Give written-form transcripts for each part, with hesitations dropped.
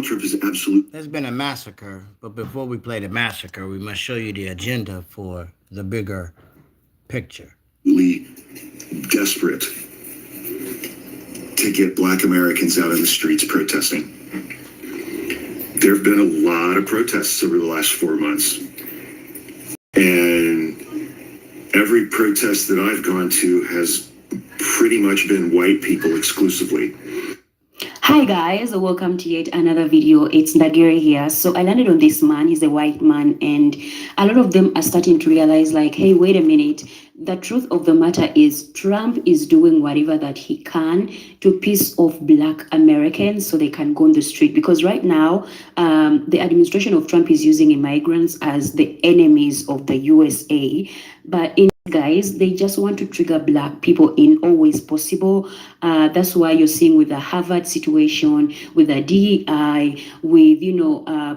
Donald Trump is absolutely... There's been a massacre, but before we play the massacre, we must show you the agenda for the bigger picture. Desperate to get Black Americans out in the streets protesting. There have been a lot of protests over the last 4 months. And every protest that I've gone to has pretty much been white people exclusively. Hi guys, welcome to yet another video. It's Niggaz here. So I landed on this man. He's a white man, and a lot of them are starting to realize, like, hey, wait a minute. The truth of the matter is Trump is doing whatever that he can to piss off Black Americans so they can go on the street. Because right now, the administration of Trump is using immigrants as the enemies of the USA. But in guys, they just want to trigger Black people in all ways possible. That's why you're seeing with the Harvard situation, with the DEI, with,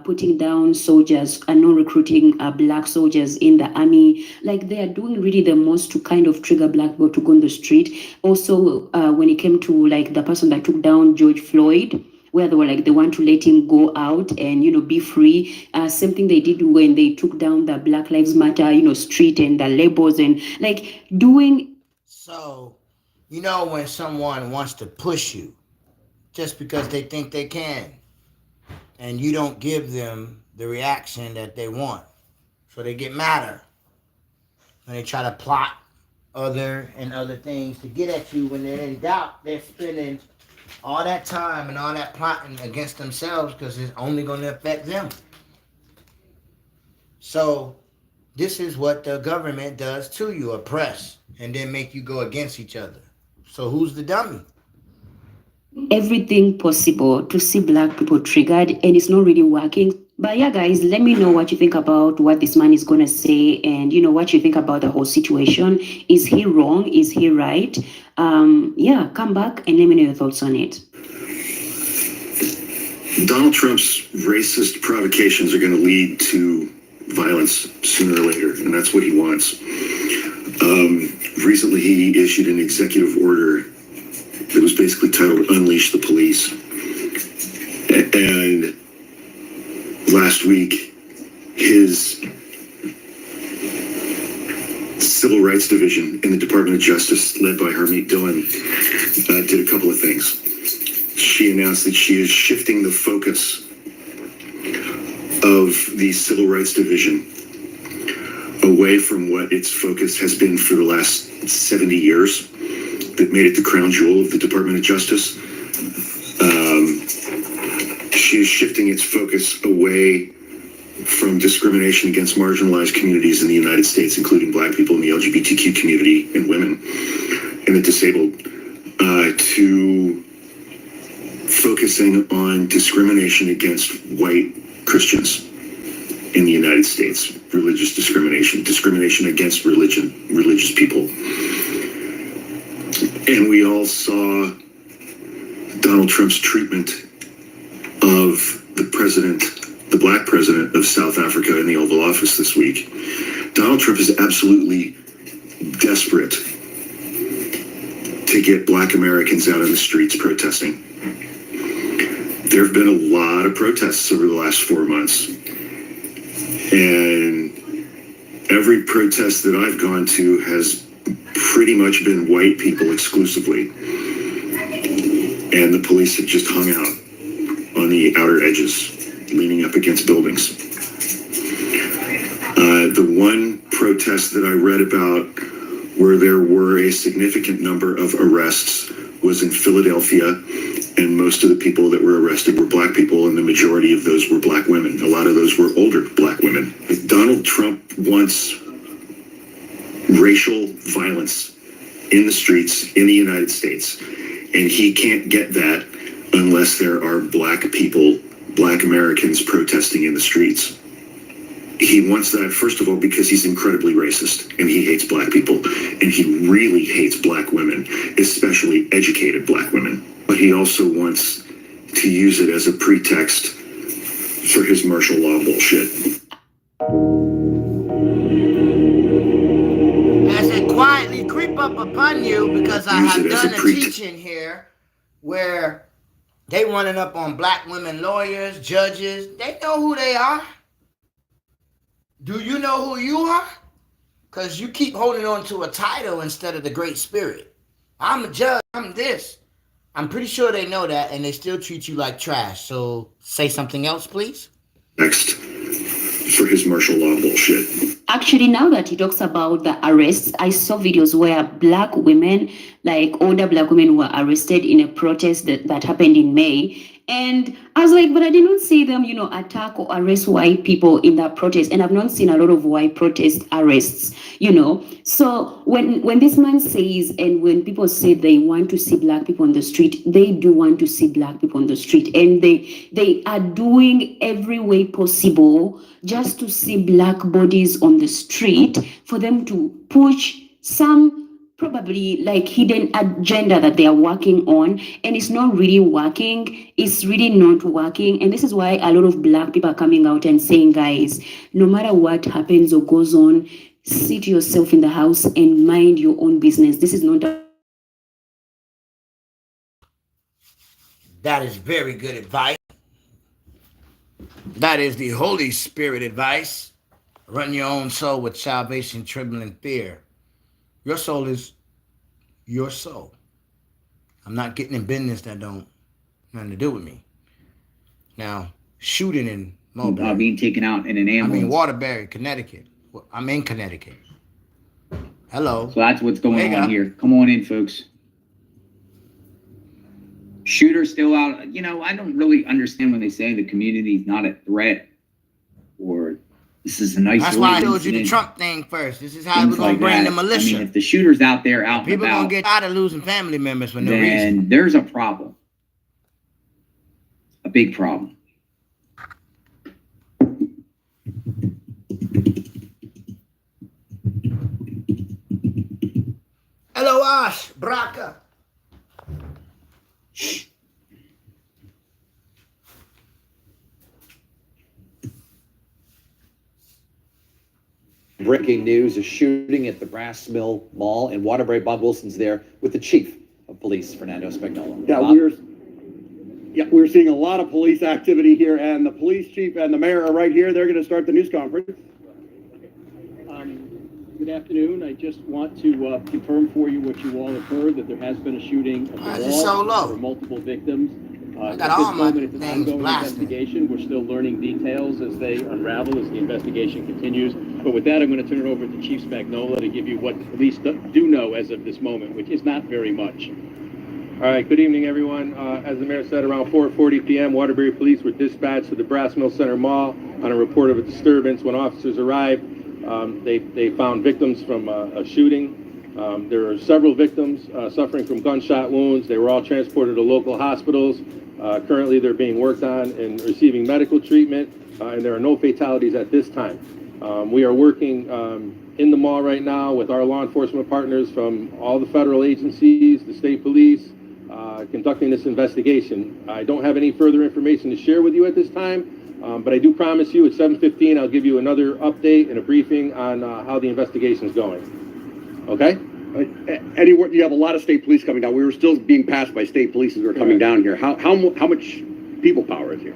putting down soldiers and not recruiting Black soldiers in the army. Like, they are doing really the most to kind of trigger Black people to go on the street. Also, when it came to like the person that took down George Floyd, where they were like, they want to let him go out and, be free. Same thing they did when they took down the Black Lives Matter, street and the labels and like doing. So, when someone wants to push you just because they think they can, and you don't give them the reaction that they want. So they get madder. And they try to plot other things to get at you. When they're in doubt, they're spending all that time and all that plotting against themselves because it's only going to affect them. So this is what the government does to you, oppress, and then make you go against each other. So who's the dummy? Everything possible to see Black people triggered, and it's not really working. But yeah, guys, let me know what you think about what this man is going to say, and what you think about the whole situation. Is he wrong? Is he right? Come back and let me know your thoughts on it. Donald Trump's racist provocations are going to lead to violence sooner or later, and that's what he wants. Recently, he issued an executive order that was basically titled Unleash the Police. And last week, his Civil Rights Division in the Department of Justice, led by Harmeet Dillon, did a couple of things. She announced that she is shifting the focus of the Civil Rights Division away from what its focus has been for the last 70 years, that made it the crown jewel of the Department of Justice. She is shifting its focus away from discrimination against marginalized communities in the United States, including Black people in the LGBTQ community and women and the disabled, to focusing on discrimination against white Christians in the United States, religious discrimination against religious people. And we all saw Donald Trump's treatment of the Black president of South Africa in the Oval Office this week. Donald Trump is absolutely desperate to get Black Americans out in the streets protesting. There have been a lot of protests over the last 4 months. And every protest that I've gone to has pretty much been white people exclusively. And the police have just hung out on the outer edges, leaning up against buildings. The one protest that I read about where there were a significant number of arrests was in Philadelphia, and most of the people that were arrested were Black people, and the majority of those were Black women. A lot of those were older Black women. Donald Trump wants racial violence in the streets in the United States, and he can't get that unless there are Black people, Black Americans protesting in the streets. He wants that, first of all, because he's incredibly racist and he hates Black people, and he really hates Black women, especially educated Black women. But he also wants to use it as a pretext for his martial law bullshit. As it quietly creep up upon you, because I have done a teaching here where They running up on black women lawyers, judges. They know who they are. Do you know who you are? Because you keep holding on to a title instead of the Great Spirit. I'm a judge, I'm this. I'm pretty sure they know that, and they still treat you like trash. So say something else, please. Next, for his martial law bullshit. Actually, now that he talks about the arrests, I saw videos where black women, like older black women, were arrested in a protest that happened in May. And I was like, but I did not see them, attack or arrest white people in that protest. And I've not seen a lot of white protest arrests, So when this man says, and when people say they want to see black people on the street, they do want to see black people on the street. And they are doing every way possible just to see black bodies on the street for them to push some probably like hidden agenda that they are working on, and it's not really working. It's really not working. And this is why a lot of black people are coming out and saying, guys, no matter what happens or goes on, sit yourself in the house and mind your own business. This is not That is very good advice. That is the Holy Spirit advice. Run your own soul with salvation, trembling, fear. Your soul is your soul. I'm not getting in business that don't nothing to do with me. Now, shooting in Mulberry. Being taken out in an ambulance. I'm in Waterbury, Connecticut. I'm in Connecticut. Hello. So that's what's going on here. Come on in, folks. Shooter still out. I don't really understand when they say the community is not a threat or this is an isolated That's why I told you the incident, Trump thing first. This is how we're going like to bring that. the militia. I mean, if the shooter's out there out and People about, going to get tired of losing family members for no then reason. there's a problem. A big problem. Hello, Ash, Braca. Breaking news, a shooting at the Brass Mill Mall in Waterbury. Bob Wilson's there with the chief of police, Fernando Spagnolo. Yeah, Bob? we're seeing a lot of police activity here, and the police chief and the mayor are right here. They're going to start the news conference. Good afternoon. I just want to confirm for you what you all have heard, that there has been a shooting at the Why mall. is it so low? There were multiple victims. I At got this all my moment, it's an things ongoing blasting. investigation. We're still learning details as they unravel, as the investigation continues. But with that, I'm going to turn it over to Chief Spagnola to give you what the police do know as of this moment, which is not very much. All right, good evening, everyone. As the mayor said, around 4:40 p.m., Waterbury police were dispatched to the Brass Mill Center Mall on a report of a disturbance. When officers arrived, they found victims from a shooting. There are several victims suffering from gunshot wounds. They were all transported to local hospitals. Currently, they're being worked on and receiving medical treatment, and there are no fatalities at this time. We are working in the mall right now with our law enforcement partners from all the federal agencies, the state police, conducting this investigation. I don't have any further information to share with you at this time, but I do promise you at 7:15 I'll give you another update and a briefing on how the investigation is going. Okay? Anywhere you have a lot of state police coming down. We were still being passed by state police as we were coming down here. How much people power is here?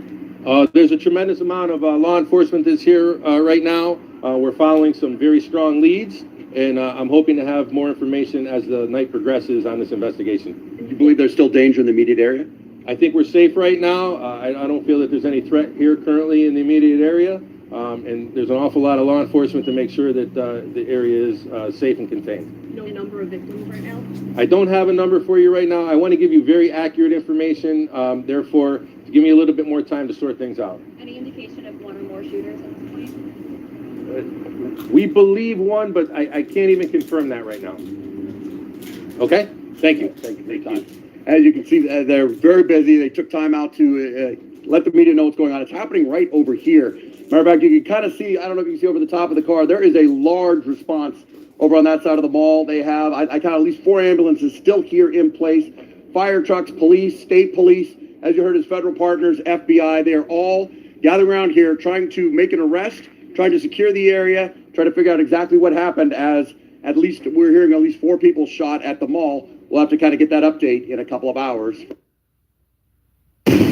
There's a tremendous amount of law enforcement that's here right now. We're following some very strong leads, and I'm hoping to have more information as the night progresses on this investigation. Do you believe there's still danger in the immediate area? I think we're safe right now. I don't feel that there's any threat here currently in the immediate area, and there's an awful lot of law enforcement to make sure that the area is safe and contained. No number of victims right now? I don't have a number for you right now. I want to give you very accurate information, therefore, give me a little bit more time to sort things out. Any indication of one or more shooters at this point? We believe one, but I can't even confirm that right now. Okay? Thank you. Thank you for your time. As you can see, they're very busy. They took time out to let the media know what's going on. It's happening right over here. Matter of fact, you can kind of see, I don't know if you can see over the top of the car, there is a large response over on that side of the mall. They have, I count at least 4 ambulances still here in place. Fire trucks, police, state police, as you heard, his federal partners, FBI, they are all gathered around here trying to make an arrest, trying to secure the area, trying to figure out exactly what happened, as at least we're hearing at least 4 people shot at the mall. We'll have to kind of get that update in a couple of hours.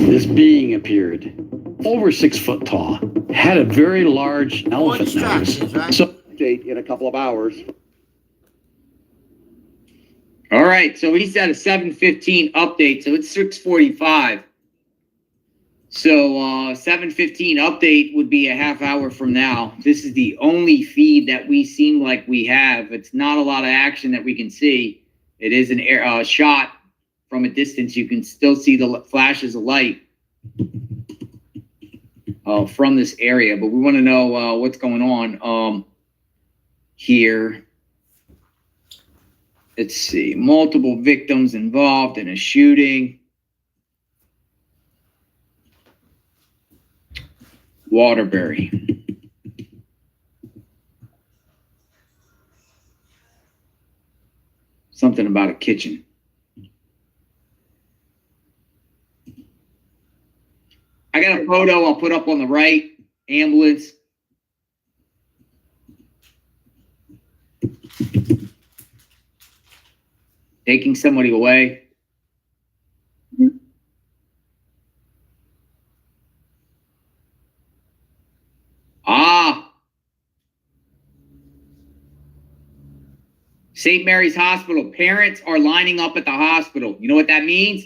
this being appeared, over 6 foot tall, had a very large More elephant distractions, nose. right? So Date in a couple of hours. All right, so he said a 7:15 update, so it's 6:45. So 7:15 update would be a half hour from now. This is the only feed that we seem like we have. It's not a lot of action that we can see. It is an air shot from a distance. You can still see the flashes of light from this area, but we want to know what's going on here. Let's see, multiple victims involved in a shooting. Waterbury. Something about a kitchen. I got a photo I'll put up on the right. Ambulance. Taking somebody away. St. Mary's Hospital. Parents are lining up at the hospital. You know what that means?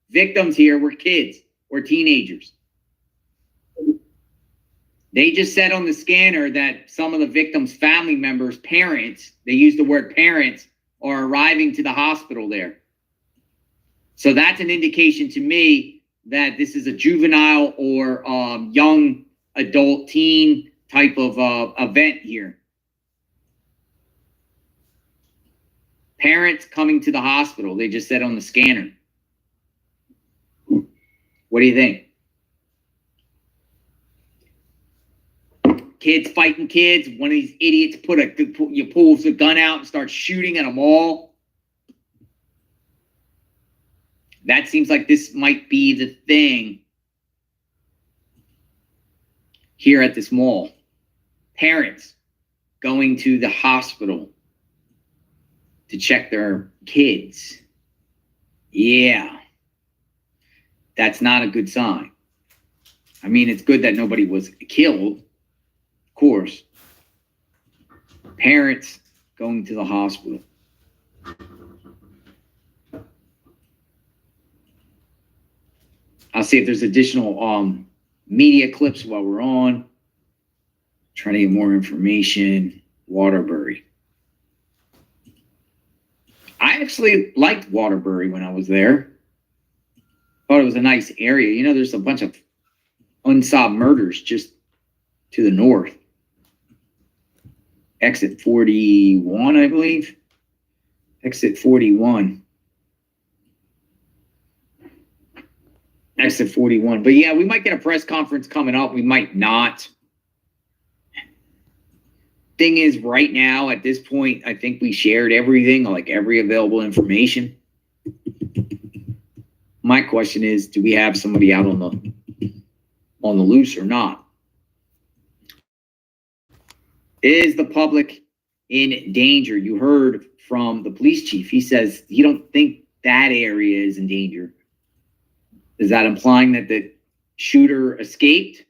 Victims here were kids or teenagers. They just said on the scanner that some of the victims' family members, parents, they used the word parents, are arriving to the hospital there. So that's an indication to me that this is a juvenile or young adult teen type of event here. Parents coming to the hospital, they just said on the scanner. What do you think? Kids fighting kids. One of these idiots pulls the gun out and starts shooting at a mall. That seems like this might be the thing here at this mall. Parents going to the hospital to check their kids. Yeah. That's not a good sign. I mean, it's good that nobody was killed, of course. Parents going to the hospital. I'll see if there's additional media clips while we're on. Trying to get more information. Waterbury. I actually liked Waterbury when I was there. Thought it was a nice area. You know, there's a bunch of unsolved murders just to the north. Exit 41, I believe. Exit 41. Exit 41. But yeah, we might get a press conference coming up. We might not. Thing is, right now, at this point, I think we shared everything, like every available information. My question is, do we have somebody out on the loose or not? Is the public in danger? You heard from the police chief. He says he don't think that area is in danger. Is that implying that the shooter escaped?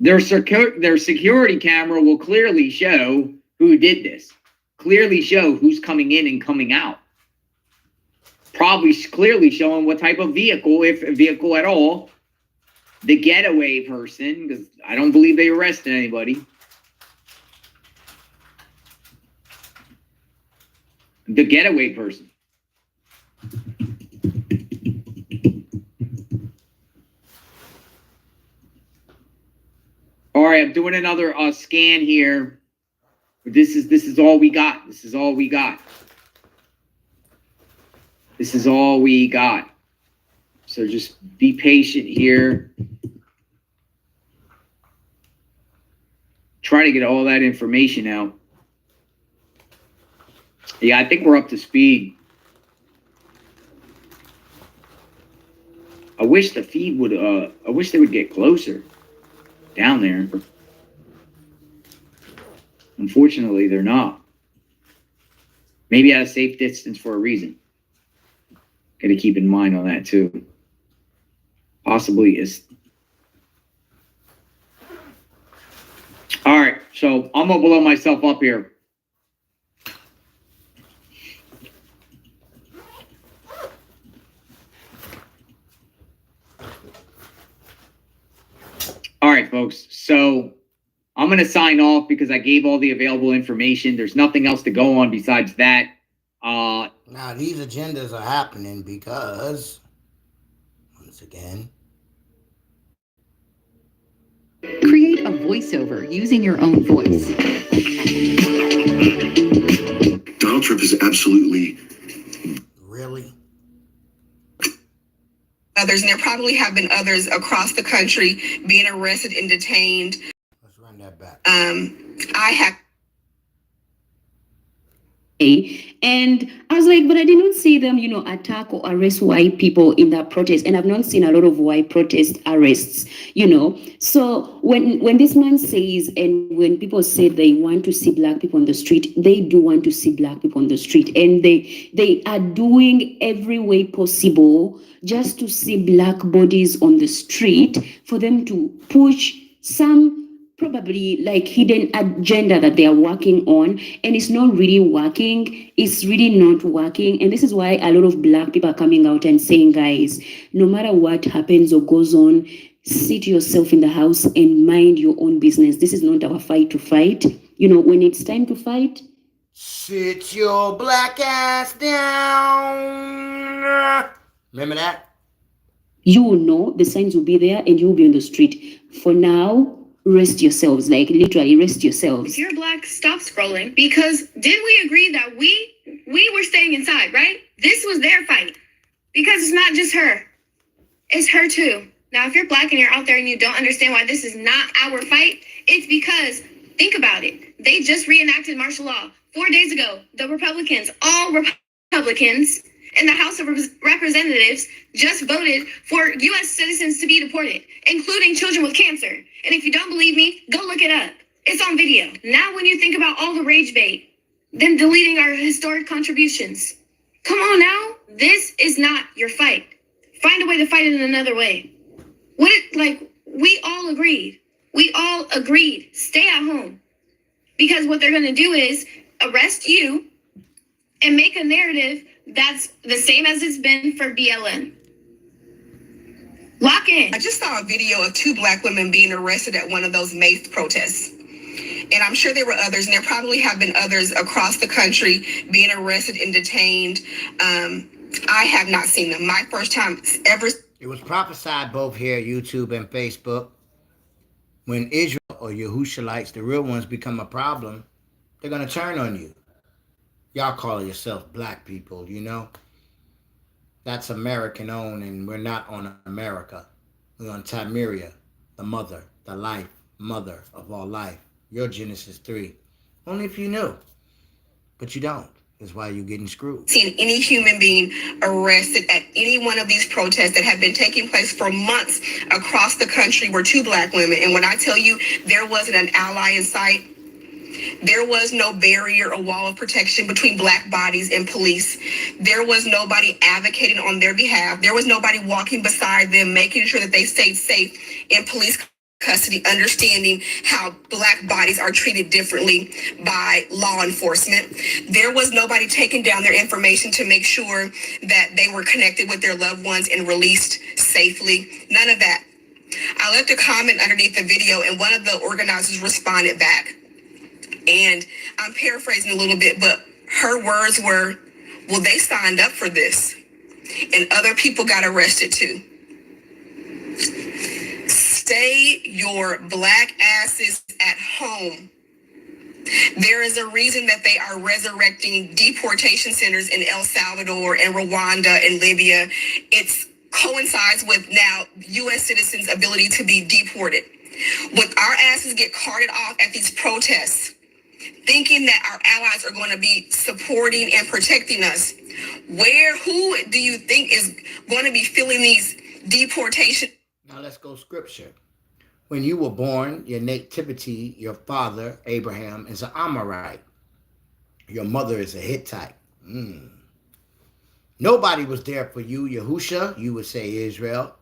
Their security camera will clearly show who did this. Clearly show who's coming in and coming out. Probably clearly showing what type of vehicle, if a vehicle at all. The getaway person, because I don't believe they arrested anybody. The getaway person. All right, I'm doing another scan here. This is all we got. This is all we got. This is all we got. So just be patient here. Try to get all that information out. Yeah, I think we're up to speed. I wish the feed would, I wish they would get closer down there. Unfortunately, they're not. Maybe at a safe distance for a reason. Got to keep in mind on that too. Possibly is. All right, so I'm gonna blow myself up here. All right, folks. So I'm going to sign off because I gave all the available information. There's nothing else to go on besides that. Now, these agendas are happening because, once again, create a voiceover using your own voice. Donald Trump is absolutely. really? Others, and there probably have been others across the country being arrested and detained. Let's run that back. I have. And I was like, but I did not see them, attack or arrest white people in that protest. And I've not seen a lot of white protest arrests, So when this man says, and when people say they want to see black people on the street, they do want to see black people on the street. And they are doing every way possible just to see black bodies on the street for them to push some probably like hidden agenda that they are working on, and it's not really working. It's really not working. And this is why a lot of black people are coming out and saying, guys, no matter what happens or goes on, sit yourself in the house and mind your own business. This is not our fight to fight. When it's time to fight, sit your black ass down. Remember that? You will know, the signs will be there, and you will be on the street. For now, rest yourselves, like literally rest yourselves. If you're black, stop scrolling, because didn't we agree that we were staying inside, right? This was their fight, because it's not just her, it's her too. Now, if you're black and you're out there and you don't understand why this is not our fight, it's because, think about it, they just reenacted martial law 4 days ago. The Republicans, all Republicans in the House of Representatives just voted for U.S. citizens to be deported, including children with cancer. And if you don't believe me, go look it up. It's on video. Now, when you think about all the rage bait, them deleting our historic contributions, come on now, this is not your fight. Find a way to fight it in another way. We all agreed. We all agreed. Stay at home. Because what they're going to do is arrest you and make a narrative that's the same as it's been for BLM. Lock in. I just saw a video of 2 black women being arrested at one of those Mace protests. And I'm sure there were others, and there probably have been others across the country being arrested and detained. I have not seen them. My first time ever. It was prophesied both here, YouTube and Facebook. When Israel or Yahushalites, the real ones, become a problem, they're going to turn on you. Y'all call yourself black people, That's American owned, and we're not on America. We're on Tamiria, the mother, the life, mother of all life. Your Genesis 3. Only if you knew. But you don't. That's why you're getting screwed. Seen any human being arrested at any one of these protests that have been taking place for months across the country were 2 black women. And when I tell you there wasn't an ally in sight, there was no barrier or wall of protection between black bodies and police. There was nobody advocating on their behalf. There was nobody walking beside them, making sure that they stayed safe in police custody, understanding how black bodies are treated differently by law enforcement. There was nobody taking down their information to make sure that they were connected with their loved ones and released safely. None of that. I left a comment underneath the video, and one of the organizers responded back. And I'm paraphrasing a little bit, but her words were, well, they signed up for this. And other people got arrested too. Stay your black asses at home. There is a reason that they are resurrecting deportation centers in El Salvador and Rwanda and Libya. It coincides with now U.S. citizens' ability to be deported. When our asses get carted off at these protests, thinking that our allies are going to be supporting and protecting us, who do you think is going to be feeling these deportations? Now let's go scripture. When you were born, your nativity, your father, Abraham, is an Amorite. Your mother is a Hittite. Nobody was there for you, Yahusha, you would say Israel.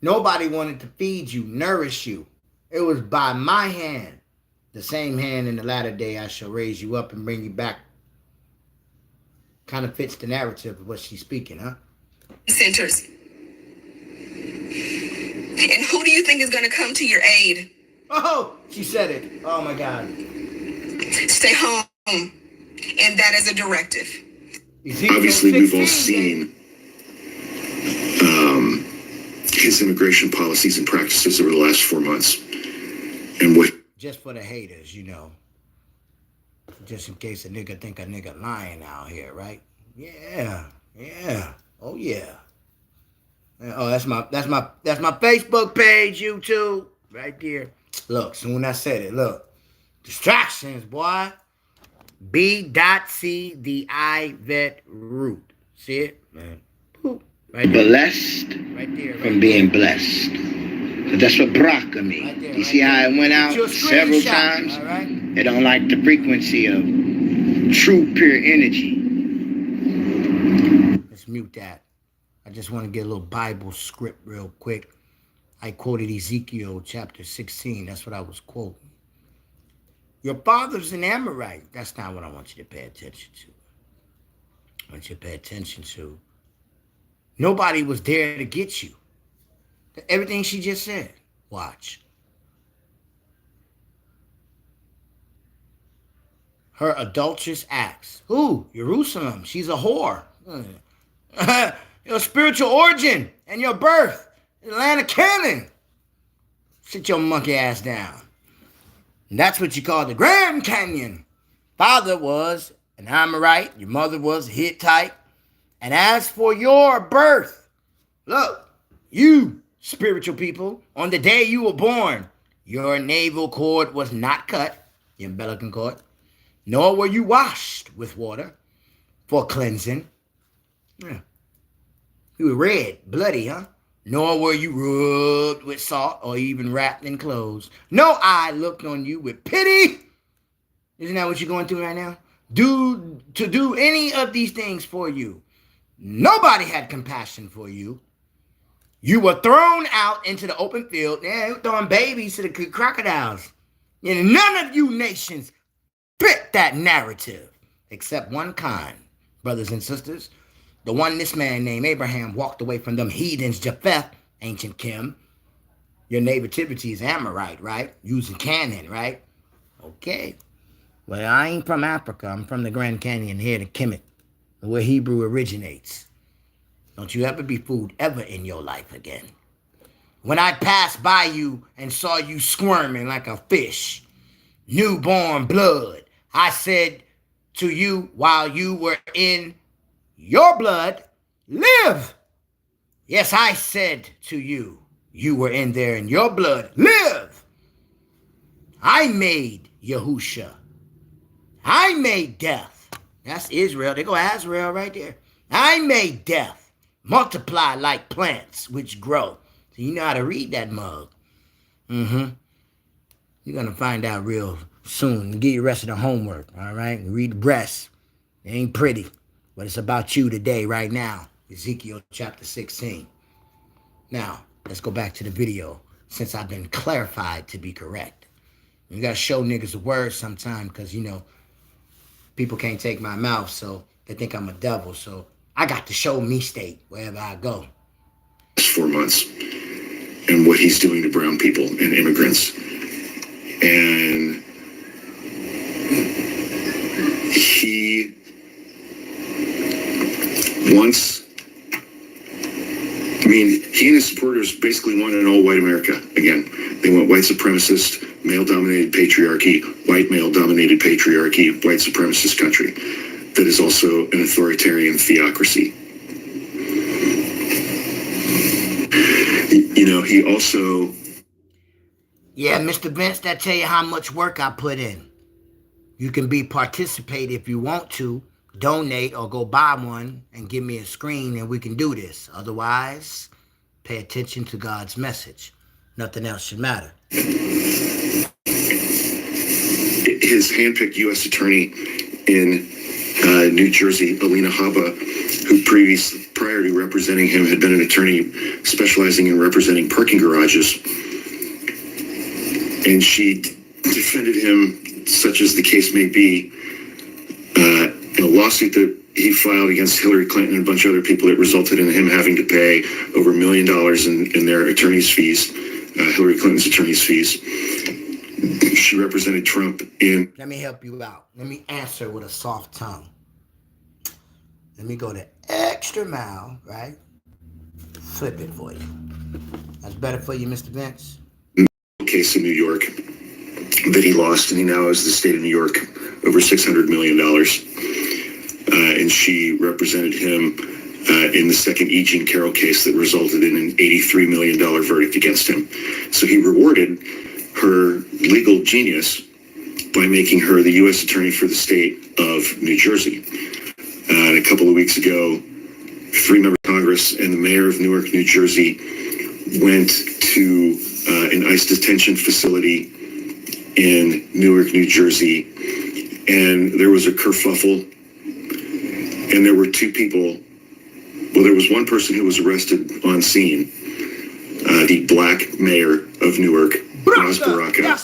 Nobody wanted to feed you, nourish you. It was by my hand, the same hand in the latter day I shall raise you up and bring you back. Kind of fits the narrative of what she's speaking, huh? Centers. And who do you think is going to come to your aid? Oh, she said it. Oh my God. Stay home. And that is a directive. Obviously, we've all seen his immigration policies and practices over the last 4 months. And what... Just for the haters, you know. Just in case a nigga think a nigga lying out here, right? Yeah. Oh yeah. Oh, that's my Facebook page, YouTube. Right there. Look, soon I said it. Look. Distractions, boy. B.C. the I vet root. See it? Man. Boop. Right there. Blessed Right there. Right from being blessed. So that's what Braca means. Right there, You see how it went out several times? All right. They don't like the frequency of true, pure energy. Let's mute that. I just want to get a little Bible script real quick. I quoted Ezekiel chapter 16. That's what I was quoting. Your father's an Amorite. That's not what I want you to pay attention to. I want you to pay attention to. Nobody was there to get you. Everything she just said. Watch. Her adulterous acts. Who? Jerusalem. She's a whore. Your spiritual origin and your birth in the land of Canaan. Sit your monkey ass down. And that's what you call the Grand Canyon. Father was an Amorite. Your mother was a Hittite. And as for your birth, look, you spiritual people, on the day you were born, your navel cord was not cut, your umbilical cord, nor were you washed with water for cleansing. Yeah. You were red, bloody, huh? Nor were you rubbed with salt or even wrapped in clothes. No eye looked on you with pity. Isn't that what you're going through right now? To do any of these things for you. Nobody had compassion for you. You were thrown out into the open field. Yeah, throwing babies to the crocodiles. And none of you nations fit that narrative, except one kind, brothers and sisters. The one this man named Abraham walked away from them heathens, Japheth, ancient Kim. Your nativity is Amorite, right? Using Canaan, right? Okay. Well, I ain't from Africa. I'm from the Grand Canyon here, the Kemet, where Hebrew originates. Don't you ever be fooled ever in your life again. When I passed by you and saw you squirming like a fish, newborn blood, I said to you while you were in your blood, live. Yes, I said to you, you were in there in your blood, live. I made Yahusha. I made death. That's Israel. They go Azrael right there. I made death multiply like plants which grow. So you know how to read that mug. You're going to find out real soon. Get your rest of the homework, all right? Read the rest. It ain't pretty, but it's about you today, right now. Ezekiel chapter 16. Now, let's go back to the video, since I've been clarified to be correct. You got to show niggas the word sometime, because, you know, people can't take my mouth, so they think I'm a devil. So I got to show me state wherever I go. 4 months, and what he's doing to brown people and immigrants. And he wants, he and his supporters basically want an all-white America again. They want white supremacist, male-dominated patriarchy, white male-dominated patriarchy, white supremacist country that is also an authoritarian theocracy. You know, he also... Yeah, Mr. Vince, that tell you how much work I put in. You can participate if you want to, donate or go buy one and give me a screen and we can do this. Otherwise, pay attention to God's message. Nothing else should matter. His handpicked U.S. attorney in New Jersey, Alina Habba, who prior to representing him, had been an attorney specializing in representing parking garages. And she defended him, such as the case may be, in a lawsuit that he filed against Hillary Clinton and a bunch of other people that resulted in him having to pay over $1 million in their attorney's fees, Hillary Clinton's attorney's fees. She represented Trump in... Let me help you out. Let me answer with a soft tongue. Let me go the extra mile, right? Flip it for you. That's better for you, Mr. Vince? Case in New York that he lost, and he now owes the state of New York over $600 million. And she represented him in the second E. Jean Carroll case that resulted in an $83 million verdict against him. So he rewarded her legal genius by making her the U.S. Attorney for the state of New Jersey. And a couple of weeks ago, 3 members of Congress and the mayor of Newark, New Jersey, went to an ICE detention facility in Newark, New Jersey, and there was a kerfuffle, and there were 2 people. Well, there was one person who was arrested on scene, the black mayor of Newark, Ras Baraka,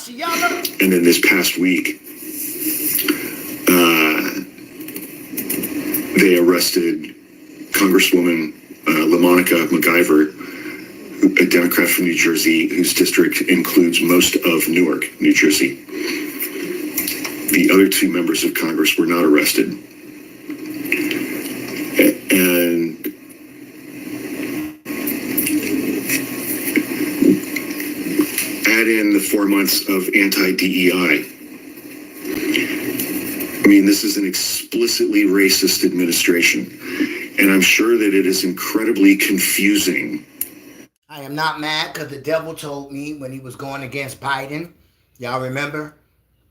and then this past week, they arrested Congresswoman LaMonica McIver, a Democrat from New Jersey, whose district includes most of Newark, New Jersey. The other 2 members of Congress were not arrested. And add in the 4 months of anti-DEI. I mean, this is an explicitly racist administration, and I'm sure that it is incredibly confusing. I am not mad because the devil told me when he was going against Biden, y'all remember,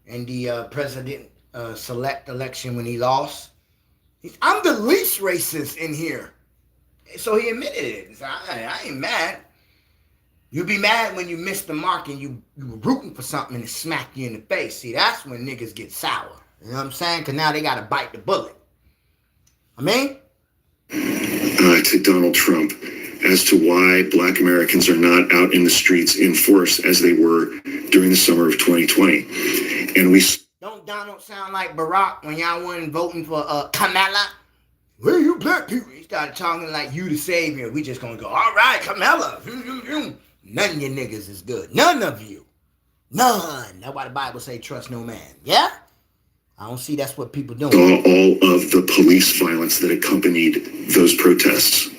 in the president select election when he lost, I'm the least racist in here. So he admitted it. So I ain't mad. You be mad when you miss the mark and you were rooting for something and it smacked you in the face. See, that's when niggas get sour. You know what I'm saying? Because now they got to bite the bullet. I mean? To Donald Trump as to why black Americans are not out in the streets in force as they were during the summer of 2020. And we... Don't Donald sound like Barack when y'all wasn't voting for Kamala? Where you black people? He started talking like you the savior. We just gonna go, all right, Kamala. None of you niggas is good. None of you. None. That's why the Bible say trust no man. Yeah? I don't see that's what people doing. All of the police violence that accompanied those protests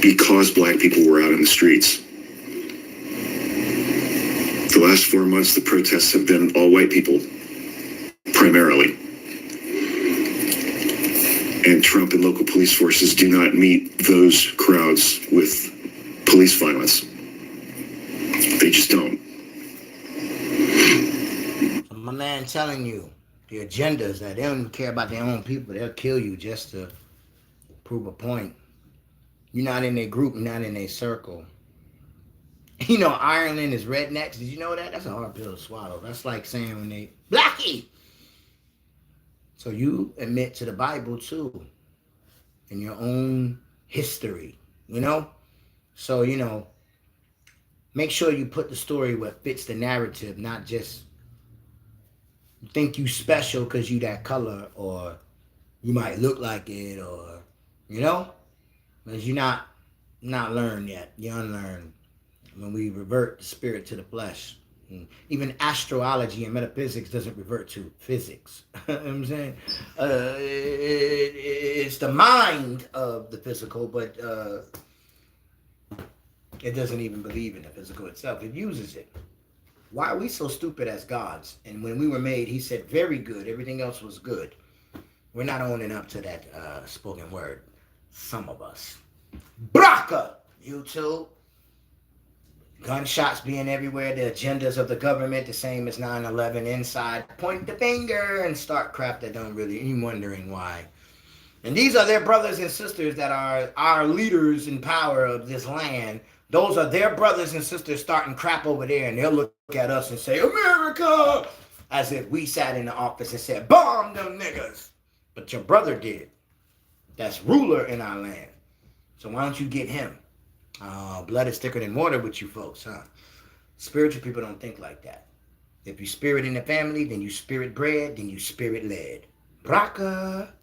because black people were out in the streets. The last 4 months, the protests have been all white people, primarily. And Trump and local police forces do not meet those crowds with police violence. They just don't. My man telling you the agendas that they don't even care about their own people. They'll kill you just to prove a point. You're not in their group, you're not in their circle. You know, Ireland is rednecks. Did you know that? That's a hard pill to swallow. That's like saying when they, Blackie! So you admit to the Bible too, in your own history, you know? So, you know, make sure you put the story where it fits the narrative, not just you think you special because you that color, or you might look like it, or, you know? Because you're not learned yet. You're unlearned. When we revert the spirit to the flesh. Even astrology and metaphysics doesn't revert to physics. You know what I'm saying? It's the mind of the physical, but it doesn't even believe in the physical itself. It uses it. Why are we so stupid as gods? And when we were made, he said, very good. Everything else was good. We're not owning up to that spoken word. Some of us. Braka! YouTube. Gunshots being everywhere, the agendas of the government, the same as 9/11 inside. Point the finger and start crap that don't really, you're wondering why. And these are their brothers and sisters that are our leaders in power of this land. Those are their brothers and sisters starting crap over there, and they'll look at us and say, America, As if we sat in the office and said, bomb them niggas. But your brother did. That's ruler in our land. So why don't you get him? Blood is thicker than water with you folks, huh? Spiritual people don't think like that. If you spirit in the family, then you spirit bred, then you spirit led. Braka.